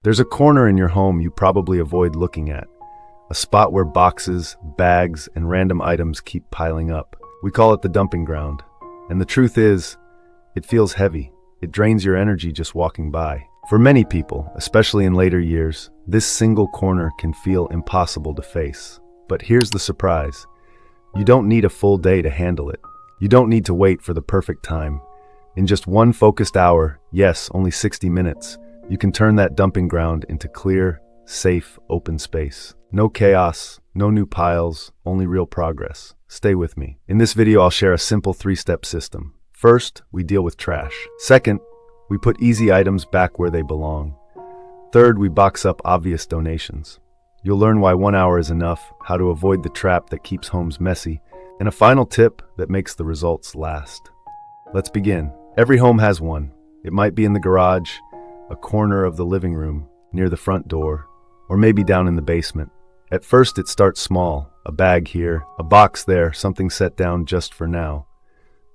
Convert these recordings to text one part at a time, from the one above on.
There's a corner in your home you probably avoid looking at, a spot where boxes, bags, and random items keep piling up. We call it the dumping ground. And the truth is, it feels heavy. It drains your energy just walking by. For many people, especially in later years, this single corner can feel impossible to face. But here's the surprise. You don't need a full day to handle it. You don't need to wait for the perfect time. In just one focused hour, yes, only 60 minutes, you can turn that dumping ground into clear, safe, open space. No chaos, no new piles, only real progress. Stay with me. In this video, I'll share a simple 3-step system. First, we deal with trash. Second, we put easy items back where they belong. Third, we box up obvious donations. You'll learn why 1 hour is enough, how to avoid the trap that keeps homes messy, and a final tip that makes the results last. Let's begin. Every home has one. It might be in the garage, a corner of the living room, near the front door, or maybe down in the basement. At first, it starts small, a bag here, a box there, something set down just for now.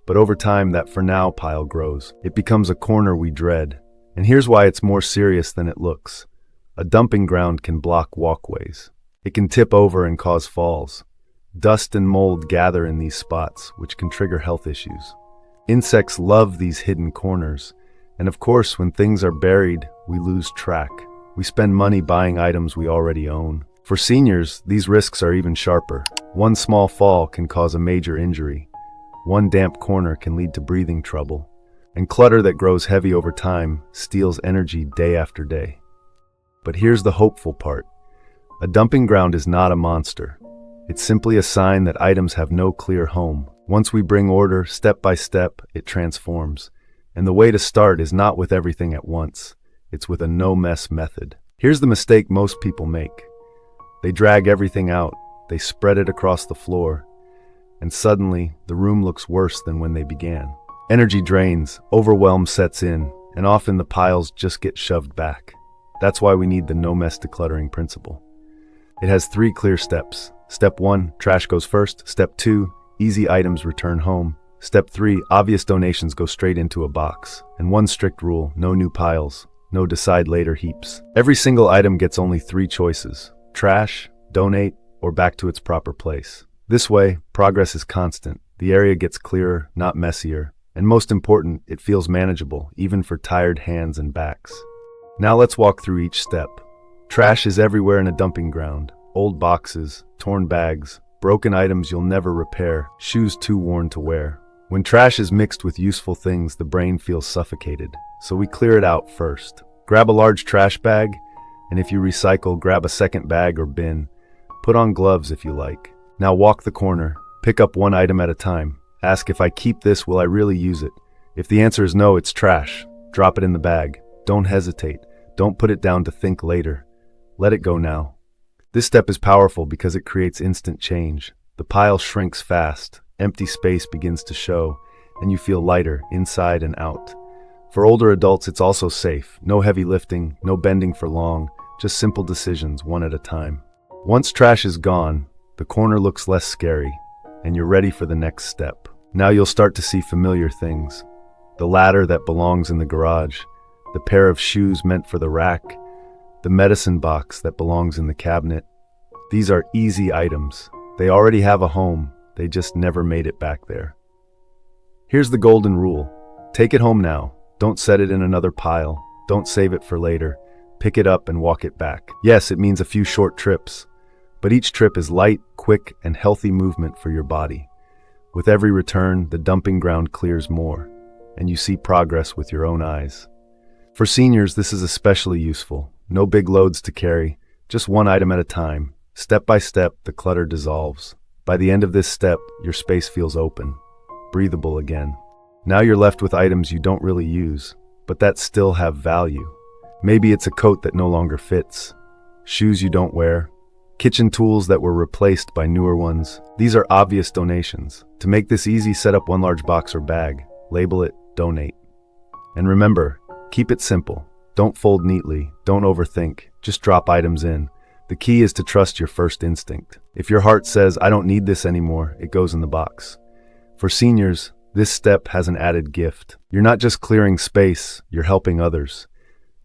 But over time, that for now pile grows. It becomes a corner we dread. And here's why it's more serious than it looks. A dumping ground can block walkways. It can tip over and cause falls. Dust and mold gather in these spots, which can trigger health issues. Insects love these hidden corners. And of course, when things are buried, we lose track. We spend money buying items we already own. For seniors, these risks are even sharper. One small fall can cause a major injury. One damp corner can lead to breathing trouble. And clutter that grows heavy over time steals energy day after day. But here's the hopeful part. A dumping ground is not a monster. It's simply a sign that items have no clear home. Once we bring order, step by step, it transforms. And the way to start is not with everything at once. It's with a no-mess method. Here's the mistake most people make. They drag everything out, they spread it across the floor, and suddenly, the room looks worse than when they began. Energy drains, overwhelm sets in, and often the piles just get shoved back. That's why we need the no-mess decluttering principle. It has 3 clear steps. Step 1, trash goes first. Step 2, easy items return home. Step 3, obvious donations go straight into a box. And one strict rule, no new piles, no decide later heaps. Every single item gets only 3 choices. Trash, donate, or back to its proper place. This way, progress is constant. The area gets clearer, not messier. And most important, it feels manageable, even for tired hands and backs. Now let's walk through each step. Trash is everywhere in a dumping ground. Old boxes, torn bags, broken items you'll never repair, shoes too worn to wear. When trash is mixed with useful things, the brain feels suffocated. So we clear it out first. Grab a large trash bag, and if you recycle, grab a second bag or bin. Put on gloves if you like. Now walk the corner. Pick up one item at a time. Ask, if I keep this, will I really use it? If the answer is no, it's trash. Drop it in the bag. Don't hesitate. Don't put it down to think later. Let it go now. This step is powerful because it creates instant change. The pile shrinks fast. Empty space begins to show, and you feel lighter inside and out. For older adults, it's also safe. No heavy lifting, no bending for long, just simple decisions, one at a time. Once trash is gone, the corner looks less scary, and you're ready for the next step. Now you'll start to see familiar things. The ladder that belongs in the garage, the pair of shoes meant for the rack, the medicine box that belongs in the cabinet. These are easy items. They already have a home, they just never made it back there. Here's the golden rule. Take it home now. Don't set it in another pile. Don't save it for later. Pick it up and walk it back. Yes, it means a few short trips, but each trip is light, quick, and healthy movement for your body. With every return, the dumping ground clears more, and you see progress with your own eyes. For seniors, this is especially useful. No big loads to carry, just one item at a time. Step by step, the clutter dissolves. By the end of this step, your space feels open, breathable again. Now you're left with items you don't really use, but that still have value. Maybe it's a coat that no longer fits, shoes you don't wear, kitchen tools that were replaced by newer ones. These are obvious donations. To make this easy, set up one large box or bag. Label it, donate. And remember, keep it simple. Don't fold neatly, don't overthink, just drop items in. The key is to trust your first instinct. If your heart says, I don't need this anymore, it goes in the box. For seniors, this step has an added gift. You're not just clearing space, you're helping others.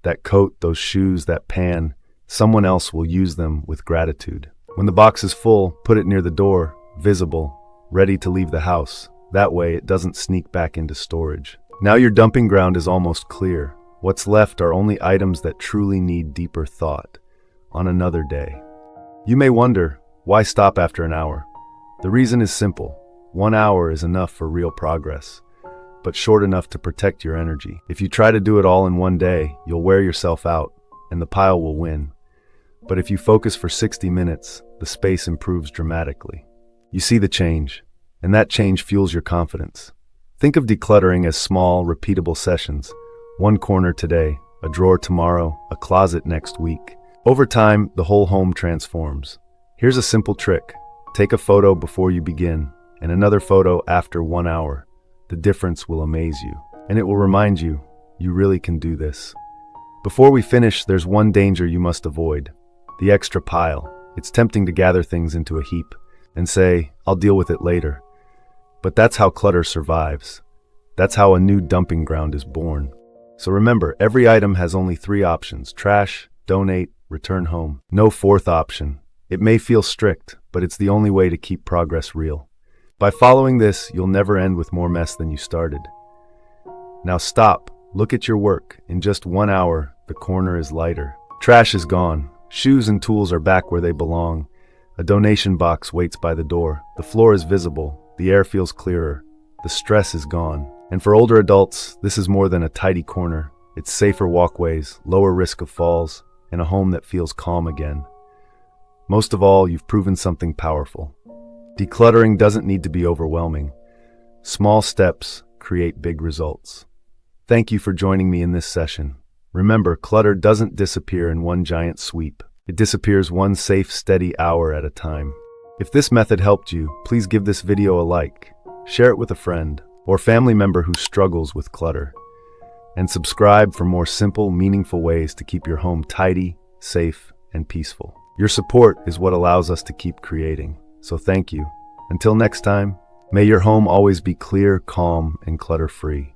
that coat, those shoes, that pan, someone else will use them with gratitude. When the box is full, put it near the door, visible, ready to leave the house. That way it doesn't sneak back into storage. Now your dumping ground is almost clear. What's left are only items that truly need deeper thought on another day. You may wonder, why stop after an hour? The reason is simple. 1 hour is enough for real progress, but short enough to protect your energy. If you try to do it all in one day, you'll wear yourself out, and the pile will win. But if you focus for 60 minutes, the space improves dramatically. You see the change, and that change fuels your confidence. Think of decluttering as small, repeatable sessions. One corner today, a drawer tomorrow, a closet next week. Over time, the whole home transforms. Here's a simple trick. Take a photo before you begin, and another photo after 1 hour. The difference will amaze you, and it will remind you, you really can do this. Before we finish, there's one danger you must avoid. The extra pile. It's tempting to gather things into a heap and say, I'll deal with it later. But that's how clutter survives. That's how a new dumping ground is born. So remember, every item has only 3 options: trash, donate, return home. No fourth option. It may feel strict, but it's the only way to keep progress real. By following this, you'll never end with more mess than you started. Now stop, look at your work. In just 1 hour, the corner is lighter. Trash is gone. Shoes and tools are back where they belong. A donation box waits by the door. The floor is visible. The air feels clearer. The stress is gone. And for older adults, this is more than a tidy corner. It's safer walkways, lower risk of falls, and a home that feels calm again. Most of all, you've proven something powerful. Decluttering doesn't need to be overwhelming. Small steps create big results. Thank you for joining me in this session. Remember, clutter doesn't disappear in one giant sweep. It disappears one safe, steady hour at a time. If this method helped you, please give this video a like, share it with a friend or family member who struggles with clutter, and subscribe for more simple, meaningful ways to keep your home tidy, safe, and peaceful. Your support is what allows us to keep creating, so thank you. Until next time, may your home always be clear, calm, and clutter-free.